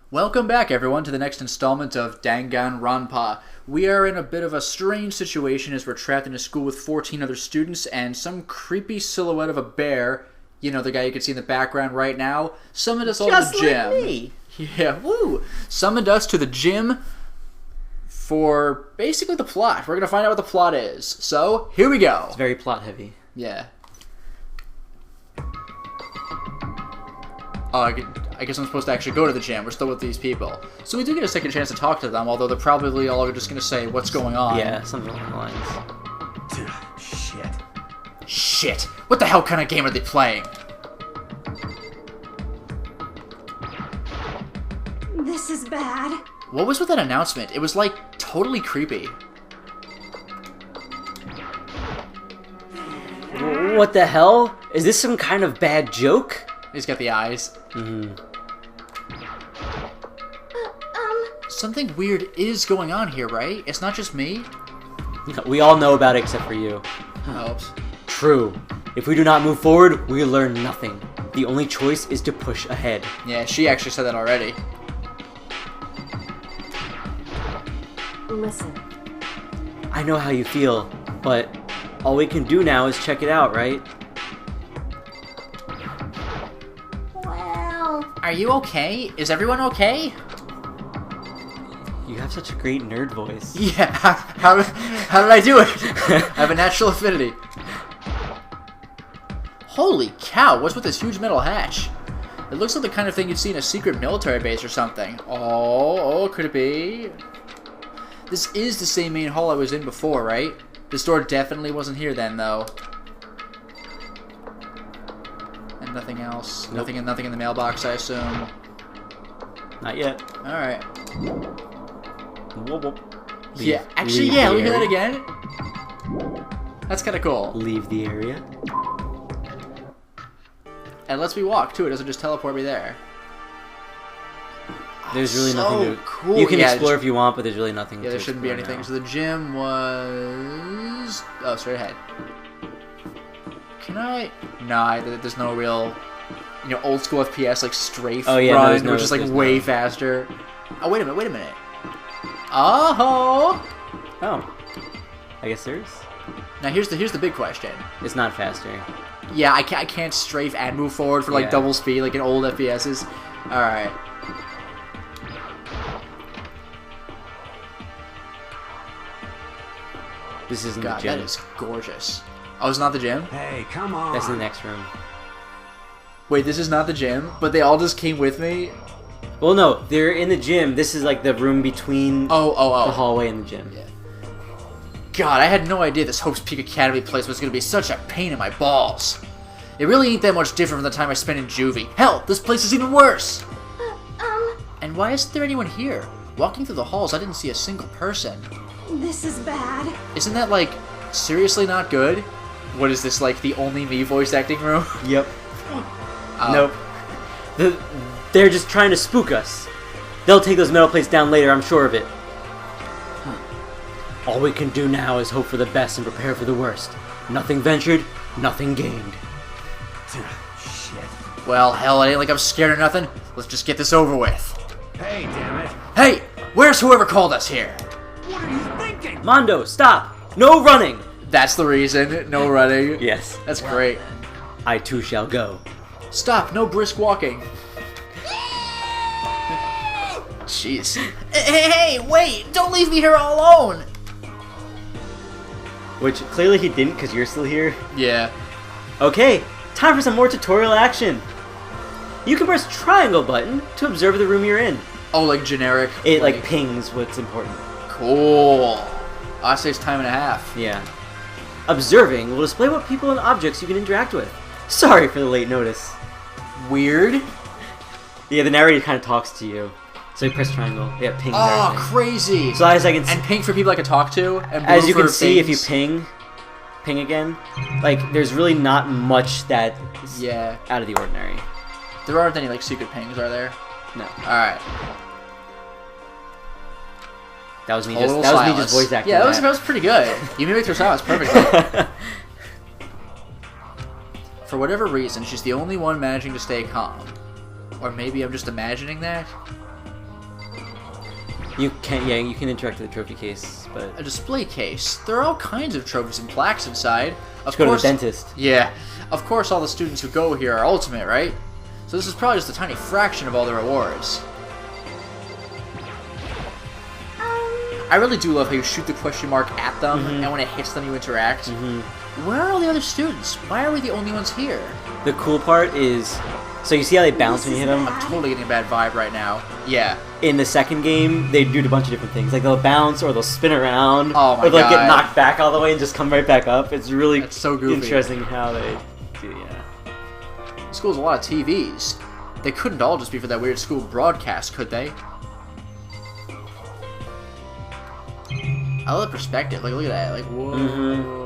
Welcome back, everyone, to the next installment of Danganronpa. We are in a bit of a strange situation as we're trapped in a school with 14 other students and some creepy silhouette of a bear, you know, the guy you can see in the background right now, summoned us all to the gym. Like me. Yeah, woo! Summoned us to the gym for basically the plot. We're going to find out what the plot is. So, here we go. It's very plot heavy. Yeah. Oh, I guess I'm supposed to actually go to the gym. We're still with these people. So we do get a second chance to talk to them, although they're probably all just going to say, what's going on? Yeah, something along the lines. Shit. Shit! What the hell kind of game are they playing? This is bad. What was with that announcement? It was, like, totally creepy. What the hell? Is this some kind of bad joke? He's got the eyes. Something weird is going on here, right? It's not just me? We all know about it except for you. Helps. True. If we do not move forward, we learn nothing. The only choice is to push ahead. Yeah, she actually said that already. Listen. I know how you feel, but all we can do now is check it out, right? Well, Are you okay? Is everyone okay? You have such a great nerd voice. Yeah, how did I do it? I have a natural affinity. Holy cow, what's with this huge metal hatch? It looks like the kind of thing you'd see in a secret military base or something. Oh, could it be? This is the same main hall I was in before, right? This door definitely wasn't here then, though. And nothing else. Nope. Nothing in the mailbox, I assume. Not yet. Alright. Whoop, whoop. Yeah, actually, leave yeah, the we hear that area. again. That's kind of cool. Leave the area. And lets me walk, too. It doesn't just teleport me there. There's really So nothing to... cool. You can Yeah, explore if you want, but there's really nothing Yeah, to there shouldn't be explore anything. now. So the gym was... Oh, straight ahead. Can I... Nah, there's no real... You know, old school FPS, like, strafe Oh, yeah, no, run, there's no- which is, like, there's way no- faster. Oh, wait a minute. Oh! Oh. I guess there's... Now, here's the big question. It's not faster. Yeah, I can't strafe and move forward for, like, Yeah. double speed, like in old FPSs. Alright. This isn't God, the gym. that is gorgeous. Oh, it's not the gym? Hey, come on. That's in the next room. Wait, this is not the gym? But they all just came with me? Well, no, they're in the gym. This is like the room between the Oh. hallway and the gym. Yeah. God, I had no idea this Hope's Peak Academy place was going to be such a pain in my balls. It really ain't that much different from the time I spent in juvie. Hell, this place is even worse! And why isn't there anyone here? Walking through the halls, I didn't see a single person. this is bad. Isn't that, like, seriously not good? What is this, like, the only me voice acting room? Yep. Oh. Nope. They're just trying to spook us. They'll take those metal plates down later, I'm sure of it. All we can do now is hope for the best and prepare for the worst. Nothing ventured, nothing gained. Shit. Well, hell, it ain't like I'm scared of nothing. Let's just get this over with. Hey, damn it. Hey! Where's whoever called us here? What are you thinking? Mondo, stop! No running! That's the reason. No running. Yes. That's great. I too shall go. Stop, no brisk walking. Jeez. Hey, wait! Don't leave me here all alone! Which, clearly he didn't because you're still here. Yeah. Okay, time for some more tutorial action. You can press triangle button to observe the room you're in. Oh, like generic? It, like, pings what's important. Cool. Oh, that saves time and a half. Yeah. Observing will display what people and objects you can interact with. Sorry for the late notice. Weird. Yeah, the narrator kind of talks to you. So you press triangle. Yeah, ping. Oh, crazy. So as I can And pink for people I can talk to. And blue as you for can see, if you things. ping again, like there's really not much that is Yeah. out of the ordinary. There aren't any, like, secret pings, are there? No, Alright. that was me Total just silence. voice acting. Yeah, that was pretty good. You mimicked her silence perfectly. For whatever reason, she's the only one managing to stay calm. Or maybe I'm just imagining that? You can interact with the trophy case, but... A display case. There are all kinds of trophies and plaques inside. Of Go course, to the dentist. Yeah. Of course all the students who go here are ultimate, right? So this is probably just a tiny fraction of all the rewards. I really do love how you shoot the question mark at them, and when it hits them you interact. Where are all the other students? Why are we the only ones here? The cool part is... So you see how they bounce when you hit them? I'm totally getting a bad vibe right now. Yeah. In the second game, they do a bunch of different things. Like they'll bounce, or they'll spin around, Oh my or they'll God. get knocked back all the way and just come right back up. It's really That's so goofy. interesting how they do, School has a lot of TVs. They couldn't all just be for that weird school broadcast, could they? I love the perspective. Like, look at that. Like, whoa.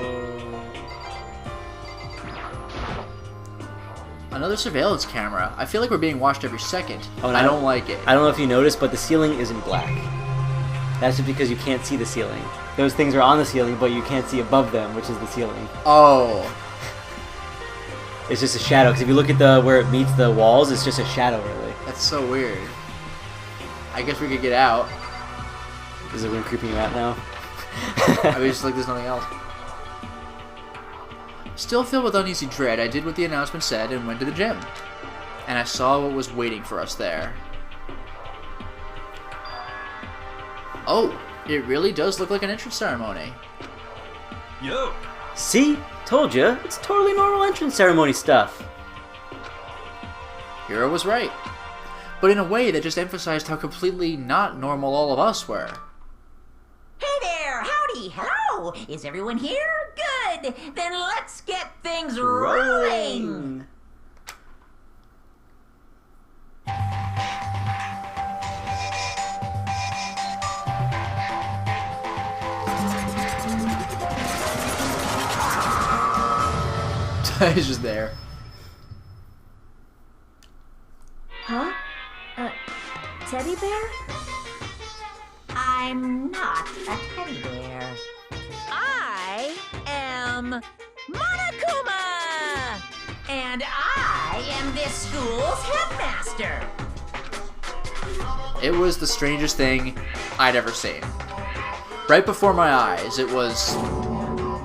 Another surveillance camera. I feel like we're being watched every second. Oh, I don't like it. I don't know if you noticed, but the ceiling isn't black. That's just because you can't see the ceiling. Those things are on the ceiling, but you can't see above them, which is the ceiling. Oh. It's just a shadow, because if you look at where it meets the walls, it's just a shadow, really. That's so weird. I guess we could get out. Is the room creeping you out now? I mean, just like there's nothing else. Still filled with uneasy dread, I did what the announcement said and went to the gym. And I saw what was waiting for us there. Oh, it really does look like an entrance ceremony. Yo. See? Told you. It's totally normal entrance ceremony stuff. Hero was right. But in a way that just emphasized how completely not normal all of us were. Hey there! Howdy! Hello! Is everyone here? Good! Then let's get things rolling! He's just there. Huh? Teddy bear? I'm not a teddy bear. I am Monokuma! And I am this school's headmaster! It was the strangest thing I'd ever seen. Right before my eyes, it was...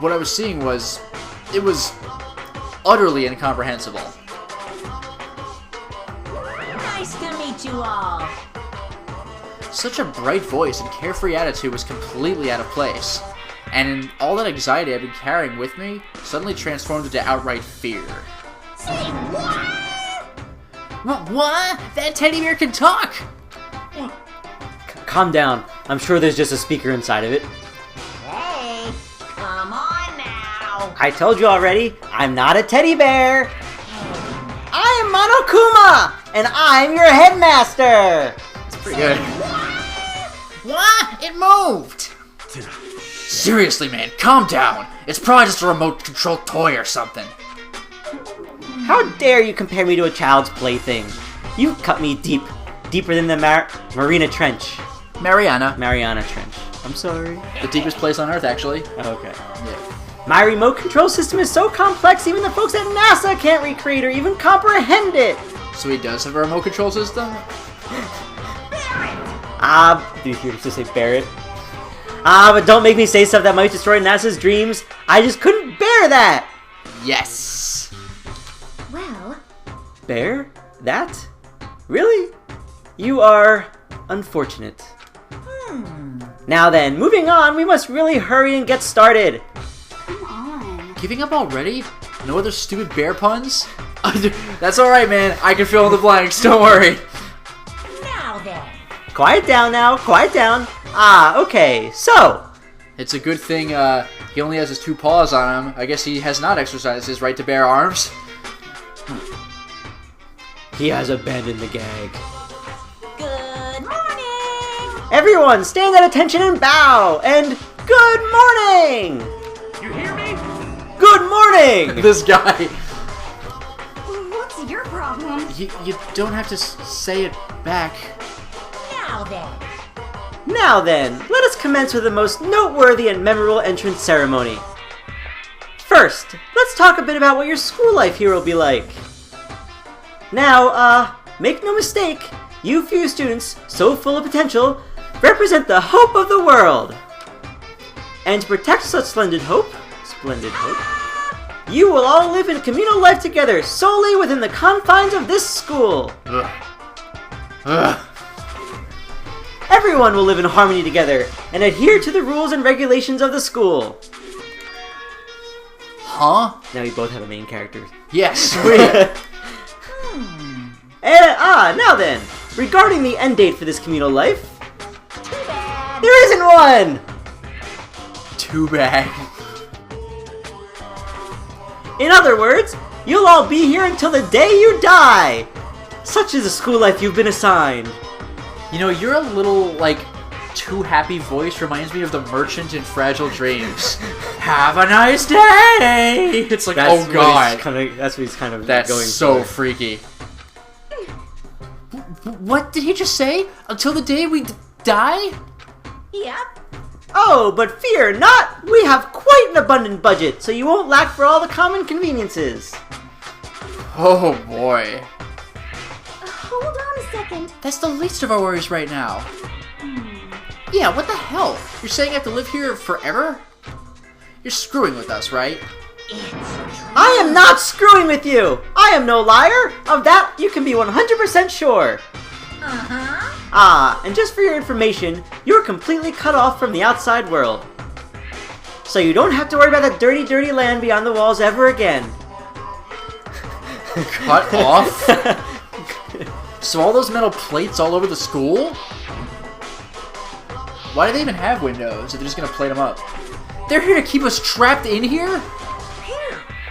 What I was seeing was... It was utterly incomprehensible. Nice to meet you all! Such a bright voice and carefree attitude was completely out of place. And all that anxiety I'd been carrying with me suddenly transformed into outright fear. Say what? What? That teddy bear can talk! Calm down. I'm sure there's just a speaker inside of it. Hey, come on now! I told you already, I'm not a teddy bear. I'm Monokuma, and I'm your headmaster. It's pretty good. What? It moved! Seriously, man, calm down. It's probably just a remote-controlled toy or something. How dare you compare me to a child's plaything? You cut me deep, deeper than the Marina Trench. Mariana Trench. I'm sorry. The deepest place on Earth, actually. Okay. Yeah. My remote control system is so complex even the folks at NASA can't recreate or even comprehend it. So he does have a remote control system? Do you hear him just say Barrett? But don't make me say stuff that might destroy NASA's dreams. I just couldn't bear that. Yes. Well, Bear? That? Really? You are unfortunate. Now then, moving on, we must really hurry and get started. come on. Giving up already? No other stupid bear puns? That's alright, man. I can fill in the blanks. Don't worry. Now then! Quiet down now, quiet down. Okay, so. It's a good thing he only has his 2 paws on him. I guess he has not exercised his right to bear arms. He has abandoned the gag. Good morning! Everyone, stand at attention and bow. And good morning! You hear me? Good morning! This guy. What's your problem? You don't have to say it back. Now then! Now then, let us commence with the most noteworthy and memorable entrance ceremony. First, let's talk a bit about what your school life here will be like. Now, make no mistake, you few students, so full of potential, represent the hope of the world. And to protect such splendid hope, you will all live in communal life together solely within the confines of this school. Everyone will live in harmony together and adhere to the rules and regulations of the school. Huh? Now we both have a main character. Yes, sweet. Now then, regarding the end date for this communal life, there isn't one! Too bad. In other words, you'll all be here until the day you die! Such is the school life you've been assigned. You know, you're a little, like, too happy voice reminds me of the merchant in Fragile Dreams. Have a nice day! It's like, oh god. That's what he's kind of That's going so for. freaky. What did he just say? Until the day we die? Yep. Oh, but fear not! We have quite an abundant budget, so you won't lack for all the common conveniences. Oh boy. Hold on a second. That's the least of our worries right now. Yeah, what the hell? You're saying I have to live here forever? You're screwing with us, right? I am not screwing with you! I am no liar! Of that, you can be 100% sure! And just for your information, you're completely cut off from the outside world. So you don't have to worry about that dirty, dirty land beyond the walls ever again. Cut off? So all those metal plates all over the school? Why do they even have windows if they're just gonna plate them up? They're here to keep us trapped in here?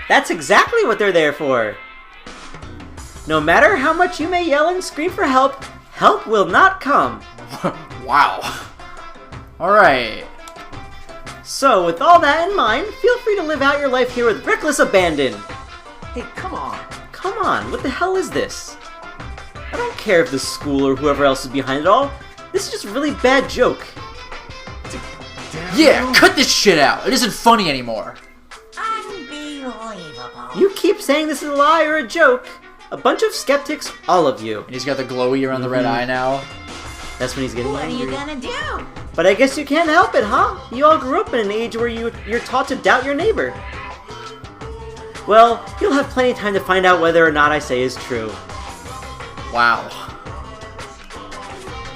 That's exactly what they're there for. No matter how much you may yell and scream for help, help will not come. Wow. Alright. So, with all that in mind, feel free to live out your life here with reckless abandon. Hey, come on. Come on, what the hell is this? I don't care if the school or whoever else is behind it all. This is just a really bad joke. Yeah, cut this shit out. It isn't funny anymore. Unbelievable. You keep saying this is a lie or a joke. A bunch of skeptics, all of you. And he's got the glowy around the red eye now. That's when he's getting What are angry. you gonna do? But I guess you can't help it, huh? You all grew up in an age where you're taught to doubt your neighbor. Well, you'll have plenty of time to find out whether or not I say is true. Wow.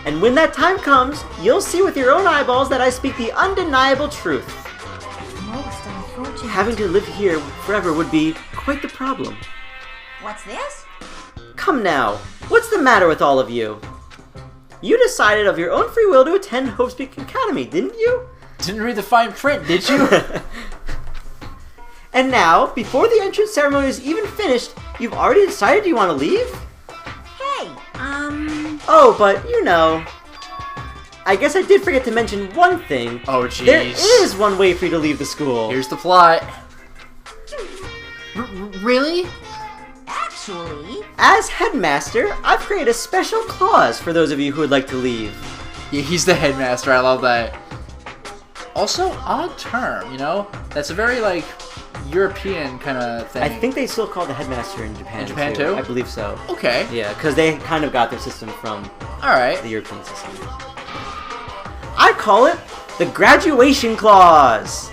And when that time comes, you'll see with your own eyeballs that I speak the undeniable truth. Most unfortunate. Having to live here forever would be quite the problem. What's this? Come now, what's the matter with all of you? You decided of your own free will to attend Hope's Peak Academy, didn't you? Didn't read the fine print, did you? And now, before the entrance ceremony is even finished, you've already decided you want to leave? Hey, Oh, but you know, I guess I did forget to mention one thing. Oh, jeez. There is one way for you to leave the school. Here's the plot. Really? actually... As headmaster, I've created a special clause for those of you who would like to leave. Yeah, he's the headmaster. I love that. Also, odd term, you know? That's a very, like, European kind of thing. I think they still call it the headmaster in Japan. In Japan too? I believe so. Okay. Yeah, because they kind of got their system from Alright. the European system. I call it the graduation clause.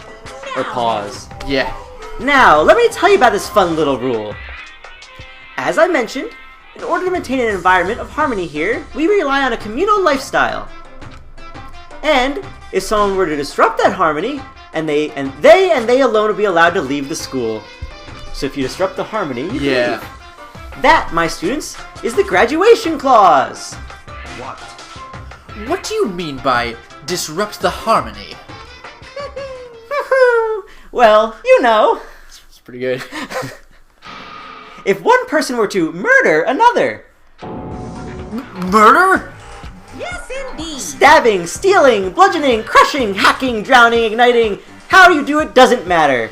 Or pause. Yeah. Now, let me tell you about this fun little rule. As I mentioned, in order to maintain an environment of harmony here, we rely on a communal lifestyle. And if someone were to disrupt that harmony, and they alone would be allowed to leave the school. So if you disrupt the harmony, you can leave. That, my students, is the graduation clause. What? What do you mean by disrupt the harmony? Well, you know. It's pretty good. If one person were to murder another, Murder? Yes, indeed. stabbing, stealing, bludgeoning, crushing, hacking, drowning, igniting, how you do it doesn't matter.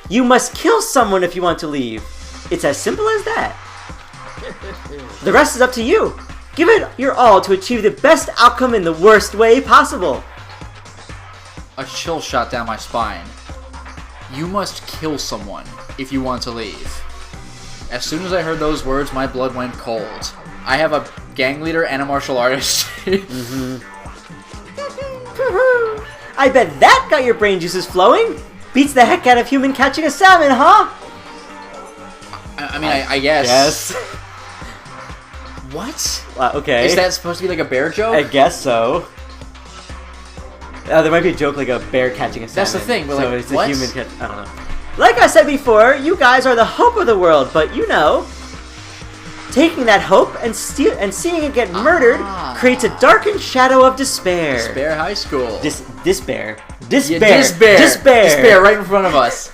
You must kill someone if you want to leave. It's as simple as that. The rest is up to you. Give it your all to achieve the best outcome in the worst way possible. A chill shot down my spine. You must kill someone if you want to leave. As soon as I heard those words, my blood went cold. I have a gang leader and a martial artist. I bet that got your brain juices flowing. Beats the heck out of human catching a salmon, huh? I guess. Yes. What? Okay. Is that supposed to be like a bear joke? I guess so. There might be a joke like a bear catching a salmon. That's the thing, but so like, it's what? a human catch. I don't know. Like I said before, you guys are the hope of the world, but you know, taking that hope and seeing it get murdered creates a darkened shadow of despair. Despair High School. Despair. Despair right in front of us.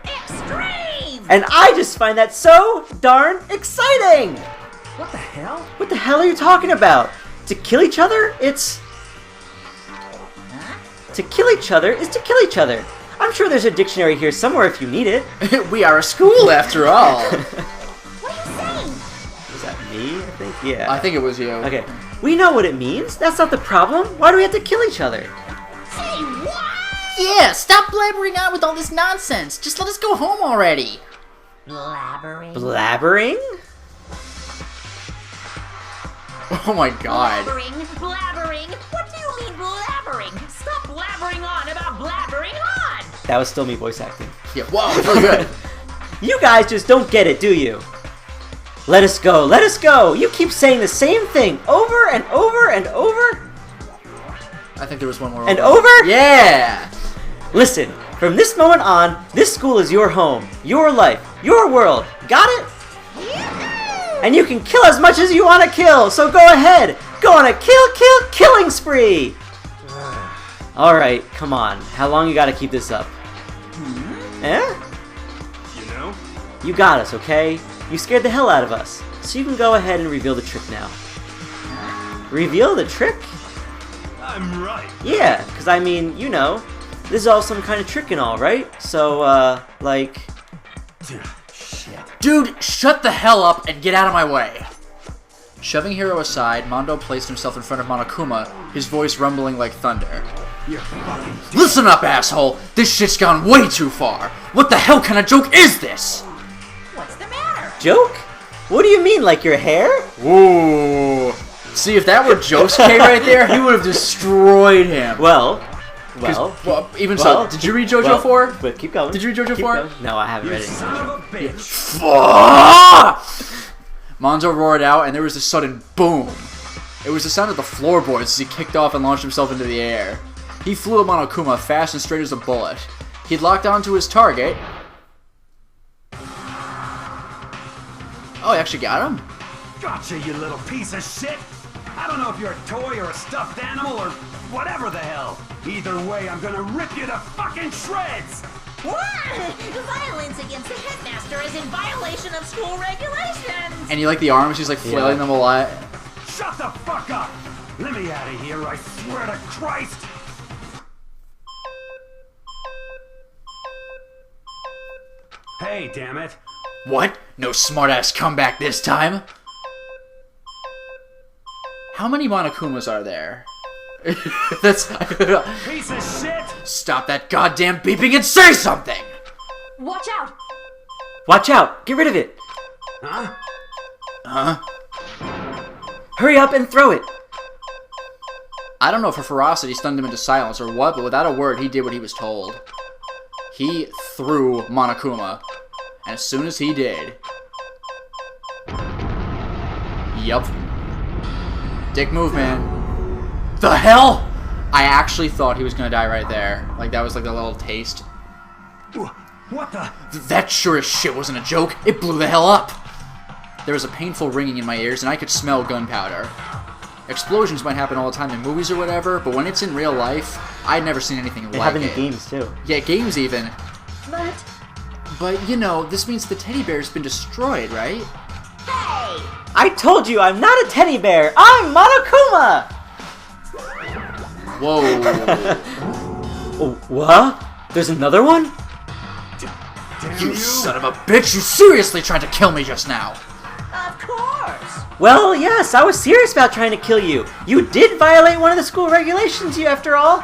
Extreme! And I just find that so darn exciting! What the hell? What the hell are you talking about? To kill each other? To kill each other is to kill each other. I'm sure there's a dictionary here somewhere if you need it. We are a school after all. What are you saying? Was that me? I think, yeah. I think it was you. Okay. We know what it means. That's not the problem. Why do we have to kill each other? Say what? Yeah, stop blabbering on with all this nonsense. Just let us go home already. Blabbering. Blabbering? Oh my god. Blabbering. What do you mean blabbering? Stop blabbering on about blabbering on. That was still me voice acting. Yeah, wow, it's really good. You guys just don't get it, do you? Let us go, let us go! You keep saying the same thing over and over and over. I think there was one more. And over? Yeah! Listen, from this moment on, this school is your home, your life, your world. Got it? And you can kill as much as you want to kill, so go ahead. Go on a killing spree. Alright, come on. How long you gotta keep this up? Eh? You know? You got us, okay? You scared the hell out of us. So you can go ahead and reveal the trick now. Reveal the trick? I'm right. Yeah, because I mean, you know, this is all some kind of trick and all, right? So, like... Shit. Dude, shut the hell up and get out of my way. Shoving Hiro aside, Mondo placed himself in front of Monokuma, his voice rumbling like thunder. You're fucking Listen up, asshole! This shit's gone way too far! What the hell kind of joke is this? What's the matter? Joke? What do you mean, like your hair? Whoa! See, if that were Josuke right there, he would have destroyed him. Well, Even so, did you read JoJo 4? But keep going. Did you read JoJo Keep 4? going. No, I haven't read it. son of a bitch. Fuck! Monzo roared out, and there was a sudden boom. It was the sound of the floorboards as he kicked off and launched himself into the air. He flew at Monokuma fast and straight as a bullet. He'd locked onto his target. Oh, he actually got him? Gotcha, you little piece of shit. I don't know if you're a toy or a stuffed animal or whatever the hell. Either way, I'm gonna rip you to fucking shreds. What? Violence against the headmaster is in violation of school regulations. And you like the arms? He's like flailing them a lot. Shut the fuck up. Let me out of here, I swear to Christ. Hey, damn it. What? No smartass comeback this time? How many Monokumas are there? That's... Piece of shit. Stop that goddamn beeping and say something! Watch out! Watch out! Get rid of it! Huh? Huh? Hurry up and throw it! I don't know if her ferocity stunned him into silence or what, but without a word, he did what he was told. He threw Monokuma. And as soon as he did... Yup. Dick move, man. The hell? I actually thought he was gonna die right there. Like, that was like a little taste. What the? That sure as shit wasn't a joke. It blew the hell up. There was a painful ringing in my ears, and I could smell gunpowder. Explosions might happen all the time in movies or whatever, but when it's in real life, I'd never seen anything like it. They have it in games, too. Yeah, games even. But But, you know, this means the teddy bear's been destroyed, right? Hey! I told you I'm not a teddy bear! I'm Monokuma! Whoa. Oh, what? There's another one? Damn You son of a bitch! You seriously tried to kill me just now! Of course! Well, yes, I was serious about trying to kill you. You did violate one of the school regulations, you after all.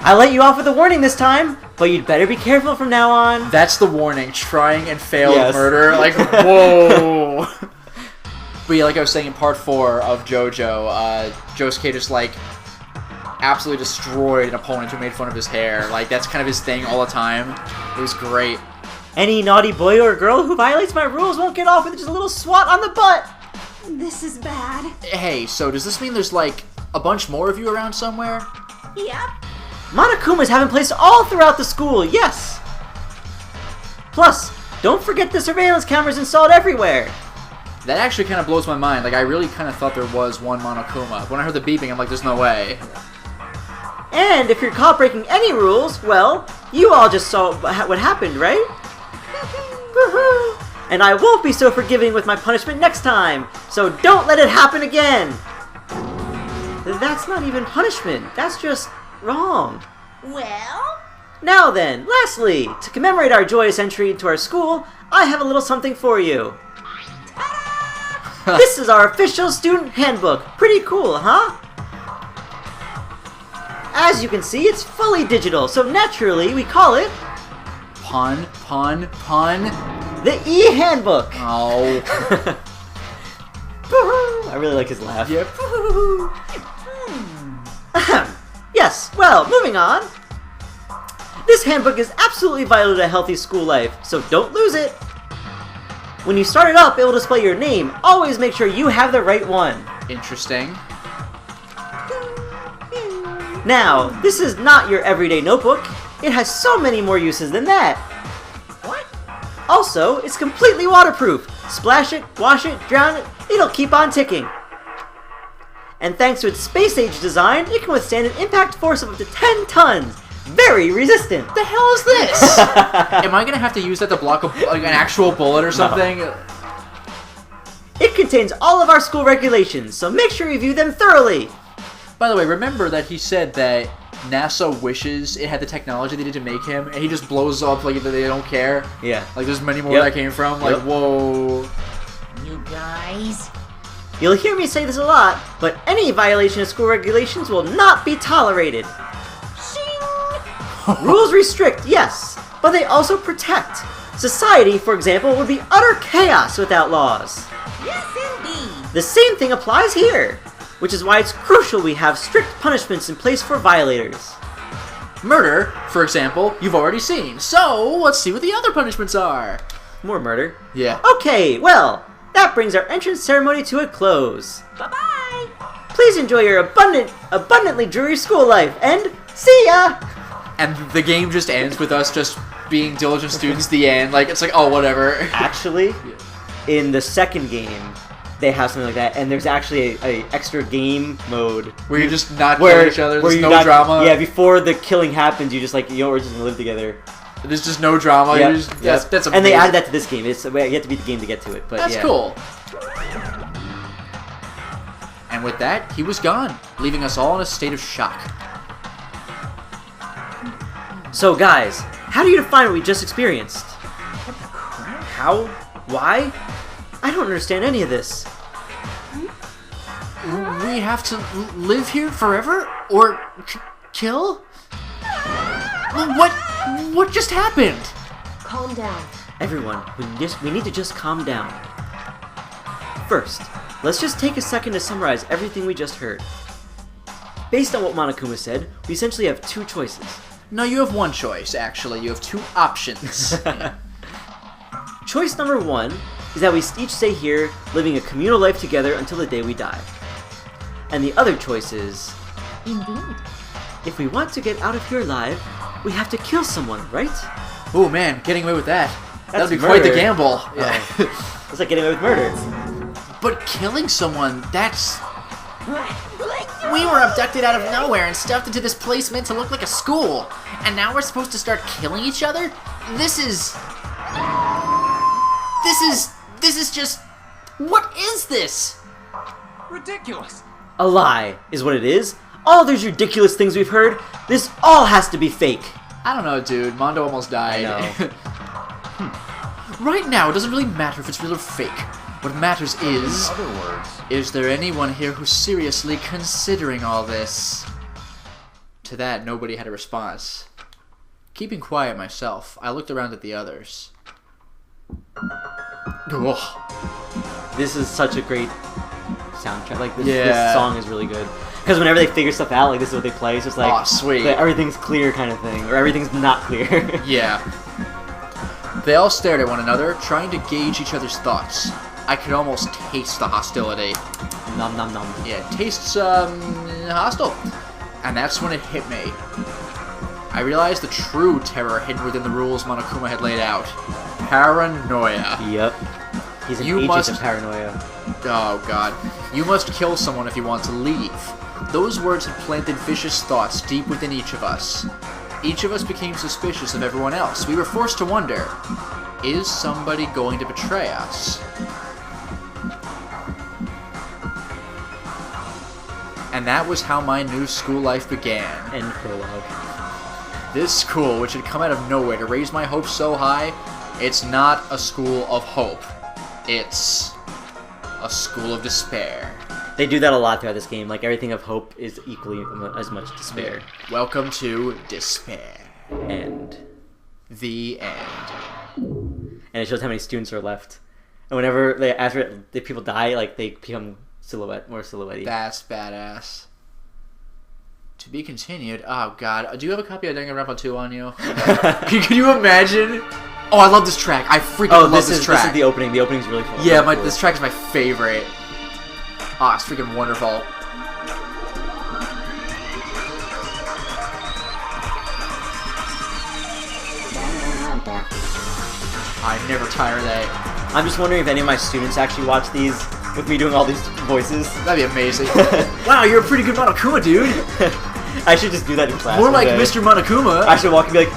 I let you off with a warning this time, but you'd better be careful from now on. That's the warning. Trying and failed Yes. murder. Like, whoa! But yeah, like I was saying in part 4 of JoJo, Josuke just, like, absolutely destroyed an opponent who made fun of his hair. Like, that's kind of his thing all the time. It was great. Any naughty boy or girl who violates my rules won't get off with just a little swat on the butt. This is bad. Hey, so does this mean there's, like, a bunch more of you around somewhere? Yep. Monokumas have been placed all throughout the school, yes! Plus, don't forget the surveillance cameras installed everywhere. That actually kind of blows my mind. Like, I really kind of thought there was one Monokuma. When I heard the beeping, I'm like, there's no way. And if you're caught breaking any rules, well, you all just saw what happened, right? And I won't be so forgiving with my punishment next time, so don't let it happen again! That's not even punishment, that's just wrong. Well? Now then, lastly, to commemorate our joyous entry into our school, I have a little something for you. This is our official student handbook. Pretty cool, huh? As you can see, it's fully digital, so naturally we call it Pun. the E-Handbook. Oh. I really like his laugh. Yep. Yes, well, moving on. This handbook is absolutely vital to a healthy school life, so don't lose it. When you start it up, it will display your name. Always make sure you have the right one. Interesting. Now, this is not your everyday notebook. It has so many more uses than that. What? Also, it's completely waterproof. Splash it, wash it, drown it, it'll keep on ticking. And thanks to its space-age design, it can withstand an impact force of up to 10 tons. Very resistant. What the hell is this? Am I gonna have to use that to block like an actual bullet or something? No. It contains all of our school regulations, so make sure you view them thoroughly. By the way, remember that he said that NASA wishes it had the technology they did to make him, and he just blows up like they don't care. Yeah. Like there's many more Yep. where that came from. Like, Yep. whoa. You guys? You'll hear me say this a lot, but any violation of school regulations will not be tolerated. Rules restrict, yes, but they also protect. Society, for example, would be utter chaos without laws. Yes, indeed. The same thing applies here, which is why it's crucial we have strict punishments in place for violators. Murder, for example, you've already seen. So let's see what the other punishments are. More murder. Yeah. Okay, well, that brings our entrance ceremony to a close. Bye-bye. Please enjoy your abundantly dreary school life, and see ya! And the game just ends with us just being diligent students. The end. Like it's like, oh, whatever. Actually, in the second game, they have something like that, and there's actually a extra game mode Where you're just not killing each other. There's you're no not- drama. Yeah, before the killing happens, you just like, you know, we're just gonna live together. There's just no drama. Yep, You're just, yep. that's amazing. And they added that to this game. It's you have to beat the game to get to it. But That's yeah. cool. And with that, he was gone, leaving us all in a state of shock. So guys, how do you define what we just experienced? How? Why? I don't understand any of this. We have to live here forever? Or kill? What just happened? Calm down. Everyone, we need to just calm down. First, let's just take a second to summarize everything we just heard. Based on what Monokuma said, we essentially have two choices. No, you have one choice, actually. You have two options. Choice number one is that we each stay here, living a communal life together until the day we die. And the other choice is, Indeed. if we want to get out of here alive, we have to kill someone, right? Oh man, getting away with that. That's That'd be quite the murder. gamble. Yeah. It's like getting away with murder. But killing someone, that's... We were abducted out of nowhere and stuffed into this place meant to look like a school. And now we're supposed to start killing each other? This is just... What is this? Ridiculous. A lie is what it is. All those ridiculous things we've heard, this all has to be fake. I don't know, dude. Mondo almost died. I Right now, it doesn't really matter if it's real or fake. What matters is... Other words. Is there anyone here who's seriously considering all this? To that, nobody had a response. Keeping quiet myself, I looked around at the others. Ugh. This is such a great soundtrack. Like this Yeah. song is really good. Because whenever they figure stuff out, like this is what they play. It's just like, Aw, sweet. like, everything's clear kind of thing, or everything's not clear. Yeah. They all stared at one another, trying to gauge each other's thoughts. I could almost taste the hostility. Nom nom nom. Yeah, it tastes, hostile. And that's when it hit me. I realized the true terror hidden within the rules Monokuma had laid out. Paranoia. Yep. He's an agent of paranoia. Oh, God. You must kill someone if you want to leave. Those words had planted vicious thoughts deep within each of us. Each of us became suspicious of everyone else. We were forced to wonder, is somebody going to betray us? And that was how my new school life began. End prologue. This school, which had come out of nowhere to raise my hopes so high, it's not a school of hope. It's a school of despair. They do that a lot throughout this game. Like, everything of hope is equally as much despair. Welcome to despair. End. The end. And it shows how many students are left. And whenever after the people die, like, they become more silhouette-y. That's badass. To be continued. Oh, God. Do you have a copy of Danganronpa 2 on you? Can you imagine? Oh, I love this track. I freaking love this track. This is the opening. The opening's really fun. Yeah, really cool. This track is my favorite. Oh, it's freaking wonderful. I never tire of that. I'm just wondering if any of my students actually watch these with me doing all these voices. That'd be amazing. Wow, you're a pretty good Monokuma, dude. I should just do that in class. More like Mr. Monokuma. I should walk and be like,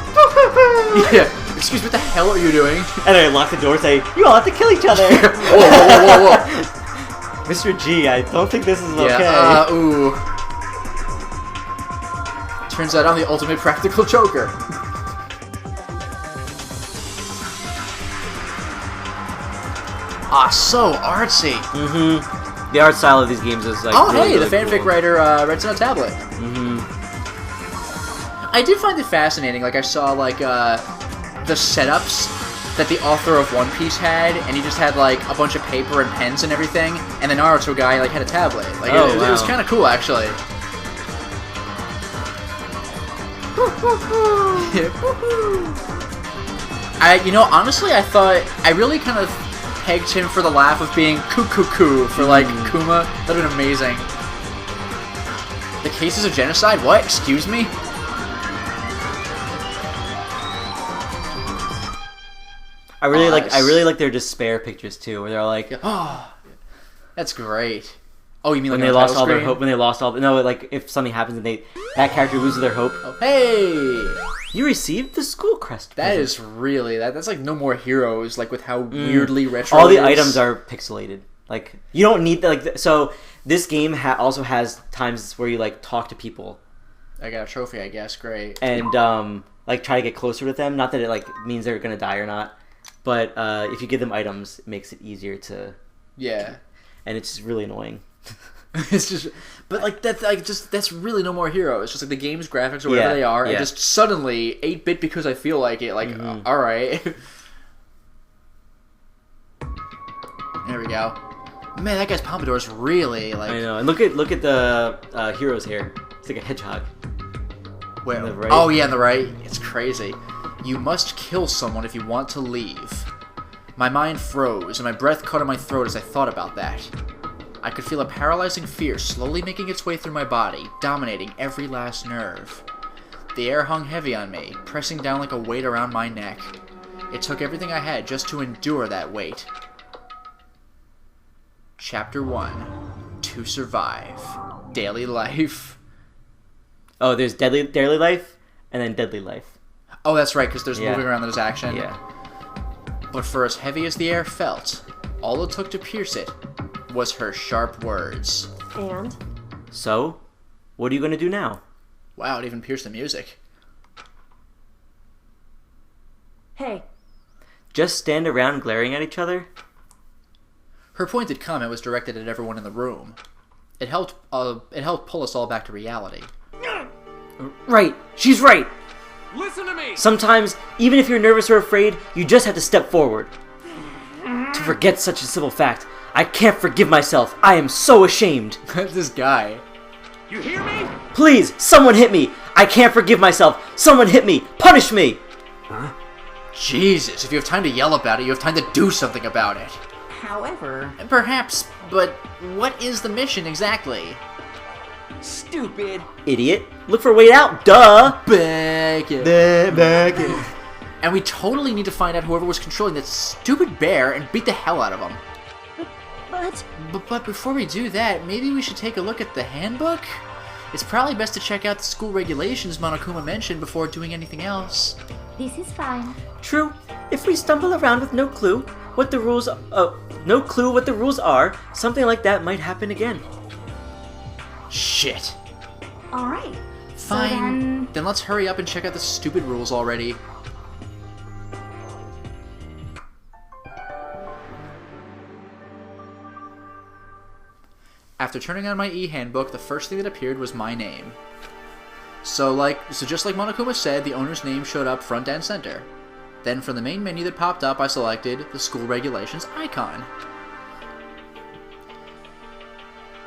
yeah. Excuse me, what the hell are you doing? And I lock the door and say, you all have to kill each other. Whoa. Mr. G, I don't think this is okay. Ooh. Turns out I'm the ultimate practical joker. So artsy. Mm-hmm. The art style of these games is like. Oh, really, hey, really the fanfic cool. writer writes on a tablet. Mm-hmm. I did find it fascinating. Like, I saw like the setups that the author of One Piece had, and he just had like a bunch of paper and pens and everything, and the Naruto guy like had a tablet. Like, it was kind of cool, actually. Honestly, I thought I really kind of pegged him for the laugh of being coo for like Kuma. That'd been amazing. The cases of genocide? What? Excuse me? I really like their despair pictures too, where they're like, oh, that's great. Oh, you mean when like they lost all screen? their hope? When they lost all like if something happens and that character loses their hope. Oh, hey, you received the school crest. That present. is really that's like No More Heroes. Like with how weirdly retro. All the it is. items are pixelated. Like you don't need so this game also has times where you like talk to people. I got a trophy, I guess. Great. And like try to get closer with them. Not that it like means they're gonna die or not, but if you give them items, it makes it easier to. Yeah. And it's just really annoying. It's just, but like that's really No More Heroes. It's just like the game's graphics or whatever they are, and just suddenly 8-bit because I feel like it. Like, all right. There we go. Man, that guy's pompadour is really like. I know, and look at the hero's hair. It's like a hedgehog. Where? On the right. Oh yeah, on the right. It's crazy. You must kill someone if you want to leave. My mind froze, and my breath caught in my throat as I thought about that. I could feel a paralyzing fear slowly making its way through my body, dominating every last nerve. The air hung heavy on me, pressing down like a weight around my neck. It took everything I had just to endure that weight. Chapter 1. To survive. Daily life. Oh, there's daily life, and then deadly life. Oh, that's right, because there's moving around, there's action. Yeah. But for as heavy as the air felt, all it took to pierce it was her sharp words. And? So, what are you going to do now? Wow, it even pierced the music. Hey. Just stand around glaring at each other? Her pointed comment was directed at everyone in the room. It helped pull us all back to reality. Right. She's right. Listen to me! Sometimes, even if you're nervous or afraid, you just have to step forward. To forget such a simple fact, I can't forgive myself. I am so ashamed. This guy. You hear me? Please, someone hit me! I can't forgive myself! Someone hit me! Punish me! Huh? Jesus, if you have time to yell about it, you have time to do something about it. However, Perhaps, but what is the mission exactly? stupid. Idiot. Look for a way out, duh! Back it. Back it. And we totally need to find out whoever was controlling that stupid bear and beat the hell out of him. But But before we do that, maybe we should take a look at the handbook? It's probably best to check out the school regulations Monokuma mentioned before doing anything else. This is fine. True. If we stumble around with no clue what the rules are, something like that might happen again. Shit. All right. Fine. Then let's hurry up and check out the stupid rules already. After turning on my e-handbook, the first thing that appeared was my name. So just like Monokuma said, the owner's name showed up front and center. Then from the main menu that popped up, I selected the school regulations icon.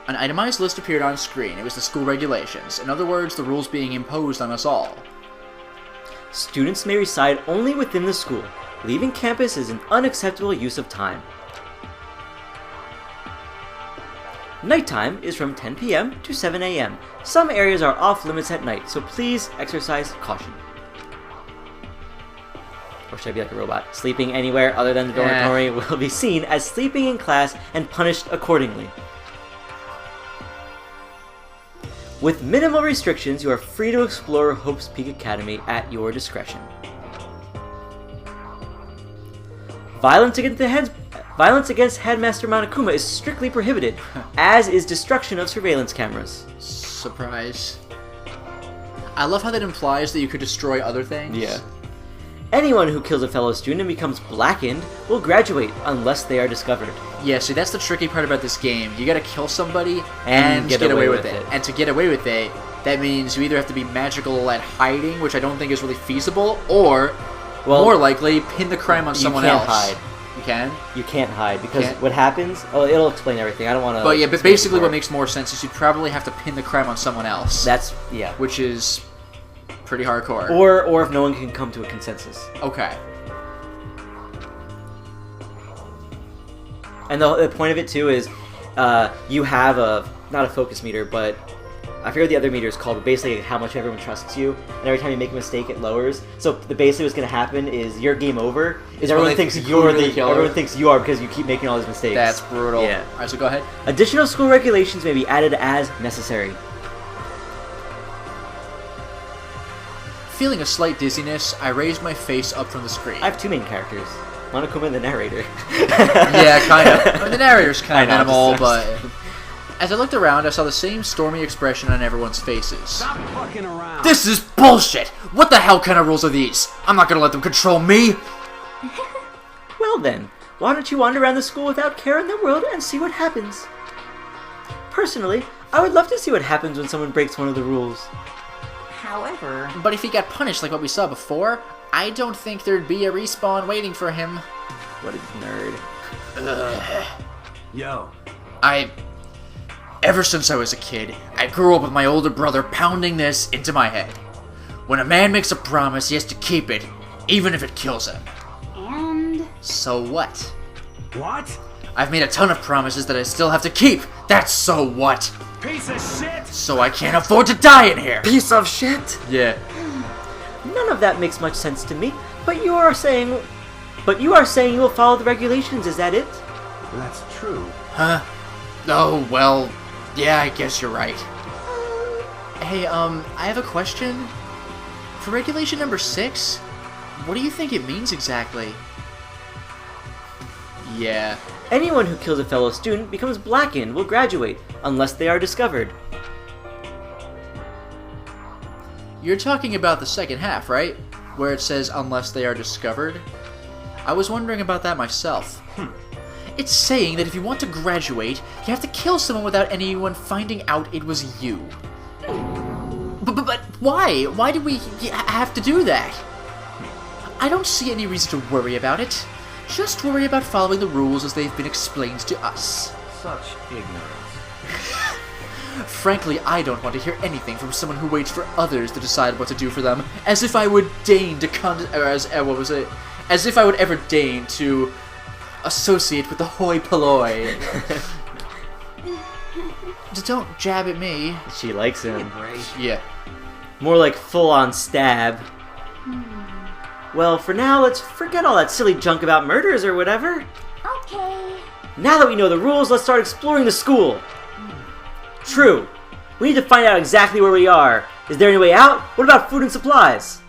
An itemized list appeared on screen. It was the school regulations. In other words, the rules being imposed on us all. Students may reside only within the school. Leaving campus is an unacceptable use of time. Nighttime is from 10 p.m. to 7 a.m. Some areas are off limits at night, so please exercise caution. Or should I be like a robot? Sleeping anywhere other than the dormitory will be seen as sleeping in class and punished accordingly. With minimal restrictions, you are free to explore Hope's Peak Academy at your discretion. Violence against Headmaster Monokuma is strictly prohibited, as is destruction of surveillance cameras. Surprise. I love how that implies that you could destroy other things. Yeah. Anyone who kills a fellow student and becomes blackened will graduate unless they are discovered. Yeah, see, that's the tricky part about this game. You gotta kill somebody and get away with it. And to get away with it, that means you either have to be magical at hiding, which I don't think is really feasible, or, more likely, pin the crime on someone else. You can't hide. You can? You can't hide, because what happens... Oh, it'll explain everything. I don't want to... But yeah, but basically what makes more sense is you'd probably have to pin the crime on someone else. That's... yeah. Which is pretty hardcore. Or if no one can come to a consensus. Okay. And the point of it, too, is you have not a focus meter, but I forget what the other meter is called, but basically how much everyone trusts you, and every time you make a mistake, it lowers. So basically what's going to happen is your game over, is everyone thinks you're the killer. Everyone thinks you are because you keep making all these mistakes. That's brutal. Yeah. Alright, so go ahead. Additional school regulations may be added as necessary. Feeling a slight dizziness, I raised my face up from the screen. I have two main characters, Monokuma and the narrator. Yeah, kind of. I mean, the narrator's kind of minimal, but... just- As I looked around, I saw the same stormy expression on everyone's faces. Stop fucking around. This is bullshit! What the hell kind of rules are these? I'm not gonna let them control me! Well then, why don't you wander around the school without care in the world and see what happens? Personally, I would love to see what happens when someone breaks one of the rules. However, But if he got punished like what we saw before, I don't think there'd be a respawn waiting for him. What a nerd. Yo, Ever since I was a kid, I grew up with my older brother pounding this into my head. When a man makes a promise, he has to keep it, even if it kills him. And So what? what? I've made a ton of promises that I still have to keep. That's so what? Piece of shit! So I can't afford to die in here. Piece of shit! Yeah. None of that makes much sense to me, but you are saying you will follow the regulations, is that it? That's true. Huh? Oh, well, yeah, I guess you're right. Hey, I have a question. For regulation number 6, what do you think it means exactly? Yeah. Anyone who kills a fellow student becomes blackened will graduate, unless they are discovered. You're talking about the second half, right? Where it says, unless they are discovered? I was wondering about that myself. It's saying that if you want to graduate, you have to kill someone without anyone finding out it was you. But why? Why do we have to do that? I don't see any reason to worry about it. Just worry about following the rules as they've been explained to us. Such ignorance. Frankly, I don't want to hear anything from someone who waits for others to decide what to do for them, as if I would deign to as if I would ever deign to associate with the hoi polloi. Don't jab at me. She likes him. Yeah. More like full-on stab. Well, for now, let's forget all that silly junk about murders or whatever. Okay. Now that we know the rules, let's start exploring the school. True. We need to find out exactly where we are. Is there any way out? What about food and supplies?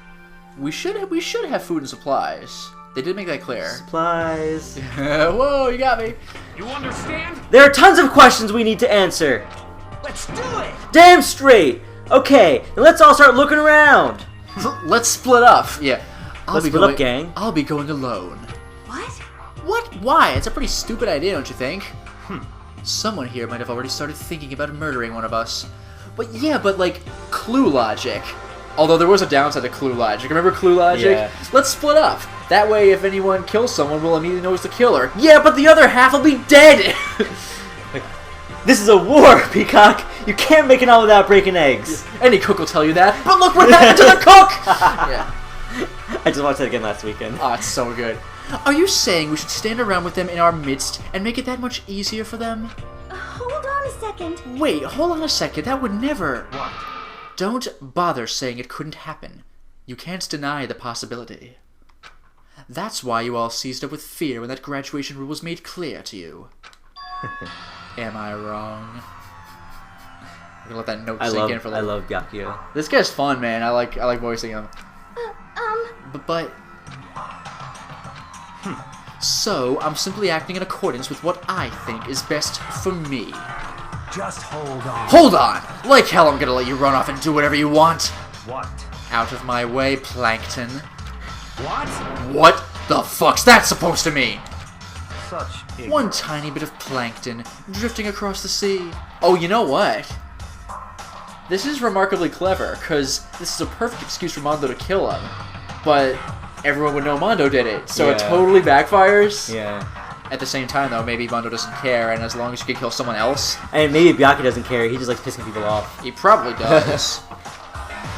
We should have food and supplies. They did make that clear. Supplies. Whoa, you got me. You understand? There are tons of questions we need to answer. Let's do it! Damn straight. Okay, then let's all start looking around. Let's split up. Yeah. Let's split up, gang. I'll be going alone. What? What? Why? It's a pretty stupid idea, don't you think? Someone here might have already started thinking about murdering one of us. But yeah, like, clue logic. Although there was a downside to clue logic. Remember clue logic? Yeah. Let's split up. That way, if anyone kills someone, we'll immediately know it's the killer. Yeah, but the other half will be dead! This is a war, Peacock. You can't make it on without breaking eggs. Any cook will tell you that. But look what happened to the cook! Yeah. I just watched that again last weekend. Oh, it's so good. Are you saying we should stand around with them in our midst and make it that much easier for them? Hold on a second. Wait, hold on a second. That would never... What? Don't bother saying it couldn't happen. You can't deny the possibility. That's why you all seized up with fear when that graduation rule was made clear to you. Am I wrong? I'm gonna let that note sink in for a little. I love Byakuya. This guy's fun, man. I like voicing him. But so I'm simply acting in accordance with what I think is best for me. Just hold on. Hold on! Like hell I'm gonna let you run off and do whatever you want. What? Out of my way, Plankton. What? What the fuck's that supposed to mean? Such ignorance. One tiny bit of plankton drifting across the sea. Oh, you know what? This is remarkably clever, because this is a perfect excuse for Mondo to kill him. But everyone would know Mondo did it, so it Yeah. totally backfires. Yeah. At the same time, though, maybe Mondo doesn't care, and as long as you can kill someone else, And maybe Byakuya doesn't care. He just likes pissing people off. he probably does.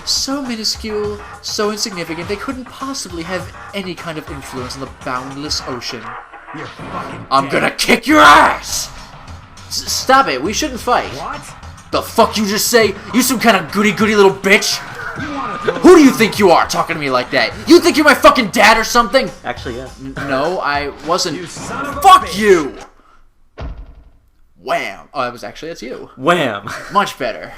So minuscule, so insignificant, they couldn't possibly have any kind of influence on the boundless ocean. You're fucking I'm dead. gonna kick your ass! Stop it, we shouldn't fight. What? The fuck you just say? You some kind of goody-goody little bitch? You wanna go? Who do you think you are talking to me like that? You think you're my fucking dad or something? Actually, yeah. No, I wasn't. You son of a Fuck bitch. you! Wham! Oh, that's you. Wham! Much better.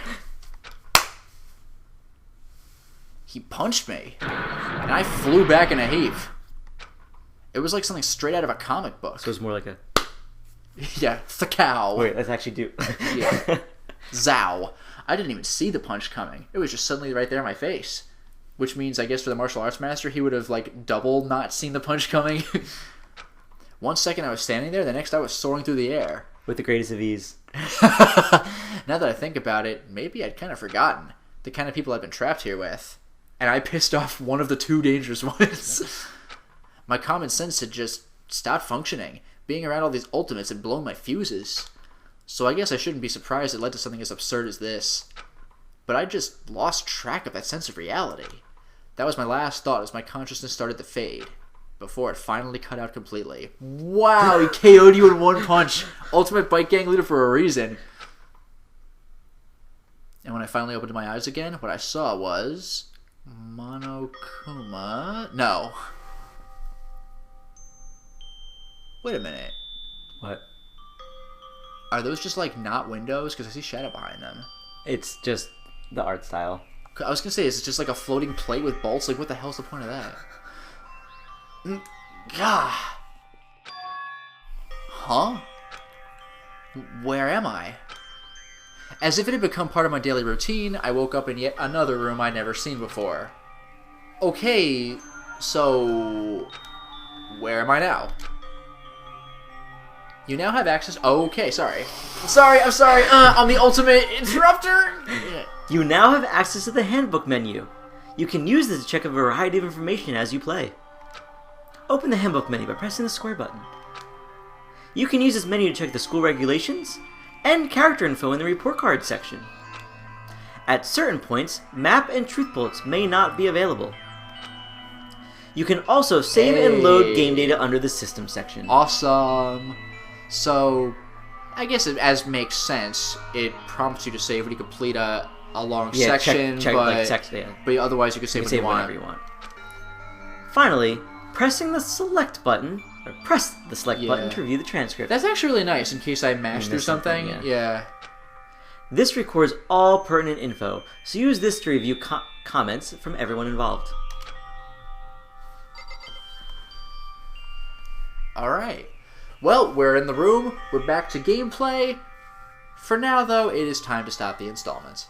He punched me, and I flew back in a heap. It was like something straight out of a comic book. So it's more like a... Yeah, the cow. Wait, let's actually do... Yeah. Zow. I didn't even see the punch coming. It was just suddenly right there in my face. Which means, I guess, for the martial arts master, he would have, like, double not seen the punch coming. 1 second I was standing there, the next I was soaring through the air. With the greatest of ease. Now that I think about it, maybe I'd kind of forgotten the kind of people I've been trapped here with. And I pissed off one of the two dangerous ones. My common sense had just stopped functioning. Being around all these ultimates had blown my fuses. So I guess I shouldn't be surprised it led to something as absurd as this. But I just lost track of that sense of reality. That was my last thought as my consciousness started to fade, before it finally cut out completely. Wow, he KO'd you in one punch. Ultimate Bike Gang leader for a reason. And when I finally opened my eyes again, what I saw was... Monokuma? No. Wait a minute. What? Are those just, like, not windows? Because I see shadow behind them. It's just the art style. I was gonna say, is it just like a floating plate with bolts? Like, what the hell's the point of that? Gah! Huh? Where am I? As if it had become part of my daily routine, I woke up in yet another room I'd never seen before. Okay, so... where am I now? You now have access... Oh, okay, sorry. I'm sorry, I'm the ultimate interrupter! You now have access to the handbook menu. You can use this to check a variety of information as you play. Open the handbook menu by pressing the square button. You can use this menu to check the school regulations, and character info in the report card section. At certain points, map and truth bullets may not be available. You can also save and load game data under the system section. Awesome. So, I guess it as makes sense. It prompts you to save when you complete a long section, check, but, yeah. but otherwise you can save, whenever you want. Finally, pressing the select button, or press the select button to review the transcript. That's actually really nice in case I mashed through something. Yeah. This records all pertinent info, so use this to review comments from everyone involved. Alright. Well, we're in the room. We're back to gameplay. For now, though, it is time to stop the installments.